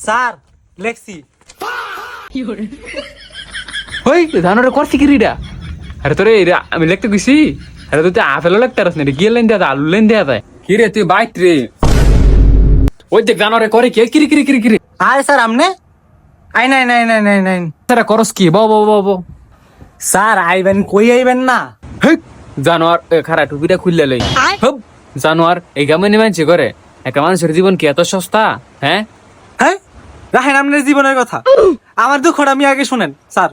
Sir লেখছি। ওই ধানটা করছি কি রিডা? আরে তোরে আমি লিখতে গেছি। আরে তুই আপেলও লিখতে পারস না, গিয়ে লাইন দেওয়া আলু লাইন দেওয়া যায় কি রে? তুই বাইট রে। ওই দেখ জানোরে করে কি কিরি কিরি কিরি কিরি। আরে স্যার আমনে আই নাই নাই নাই নাই নাই তারা করস কি? বো স্যার আইবেন কই আইবেন না? জানোয়ার খারা টুপিটা খুললে লই। হব জানোয়ার এই গামনে মানছে করে একটা মানুষের জীবন কি এত সস্তা? হ্যাঁ হ্যাঁ রাখেন আপনার জীবনের কথা, আমার দুঃখটা আমি আগে শুনেন। স্যার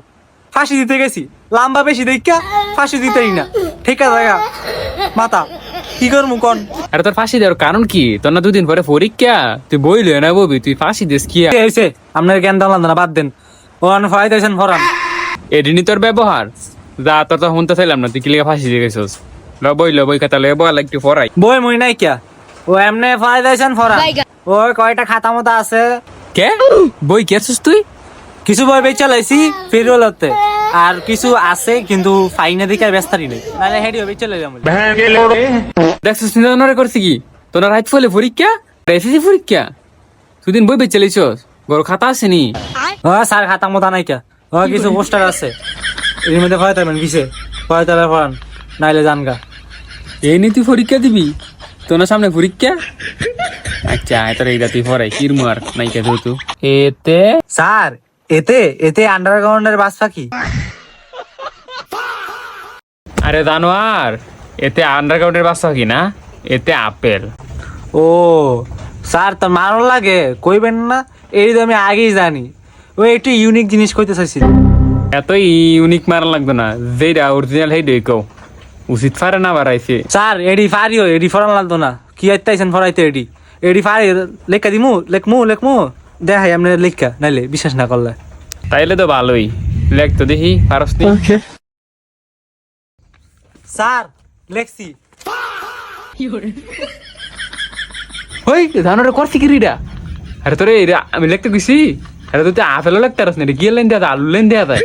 ফাঁসি দিতে গেছি, লাম্বা বেশি দেখা ফাঁসি দিতেই না, ঠিক আছে মাথা কি করবো কন? আরে তোর ফাঁসি দেওয়ার কারণ কি? তোর না দুদিন পরে পরীক্ষা, তুই বইলে না ববি, তুই ফাঁসি দিস কি? হয়েছে আপনার জ্ঞান দাম না, বাদ দেন। ও ফাই দিয়েছেন ফরান এডিনি তোর ব্যবহার যা, তোর তো শুনতে চাইলাম না, তুই কি লিখে ফাঁসি দিয়ে গেছিস? বই খাতা লয়ে বল একটু পড়াই। বই মই নাই কিয়া, ও এমনি ফাই দিয়েছেন ফরান। ওই কয়টা খাতা মতো আছে। কে বই কি আছিস তুই? কিছু বই বেচা লাইছি ফেরওয়ালতে, আর কিছু আছে কিন্তু ফাইনে দিকে ব্যস্তারি নেই, নাহলে হেডিও বেচা লাইলাম। দেখছিস চিন্তা করছি কি তোর রাইট ফলে পরীক্ষা, এসএসসি পরীক্ষা, দুদিন বই বেচে লাইছস, বড় খাতা আসেনি? ও স্যার খাতা মতো নাই কিয়া, ও কিছু পোস্টার আছে, এর মধ্যে ভয় থাকবেন কিসে ভয় তাহলে ফরান, নাইলে জানগা। এই নি তুই পরীক্ষা দিবি? তোর সামনে পরীক্ষা? আচ্ছা তোর এইটা তুই পড়াই কিরমার নাইকা তুই এতে। স্যার এতে এতে আন্ডারগ্রাউন্ডের বাস পাখি। আরে জানোয়ার, এতে আন্ডারগ্রাউন্ডের বাচ্চা কি না, এতে আপেল। ও স্যার তো মারো লাগে কইবেন না, এই তো আমি আগেই জানি। ওই একটু ইউনিক জিনিস কইতে চাইছি। এত ইউনিক মারা লাগতো না, যেটা অরিজিনাল হেই কও উচিত ফারে না বাড়াইছে। স্যার এডি ফারিও, এডি ফরান লাগতো না, কি আইতাইছেন ফরাইতে এডি এডি ফারি লেখা দিমু লেখমু দেখাই আপনি লেখা, নাইলে বিশ্বাস না করলে। তাইলে তো ভালোই, লেখ তো দেখি পারস নি। স্যার লেখছি। ওই ধানটা করছি কি রিডা? আরে তোরে আমি লিখতে গেছি। আরে তুই আপেলও লিখতে পারস না, গিয়ে লাইন দেওয়া আলু লাইন দেওয়া যায়।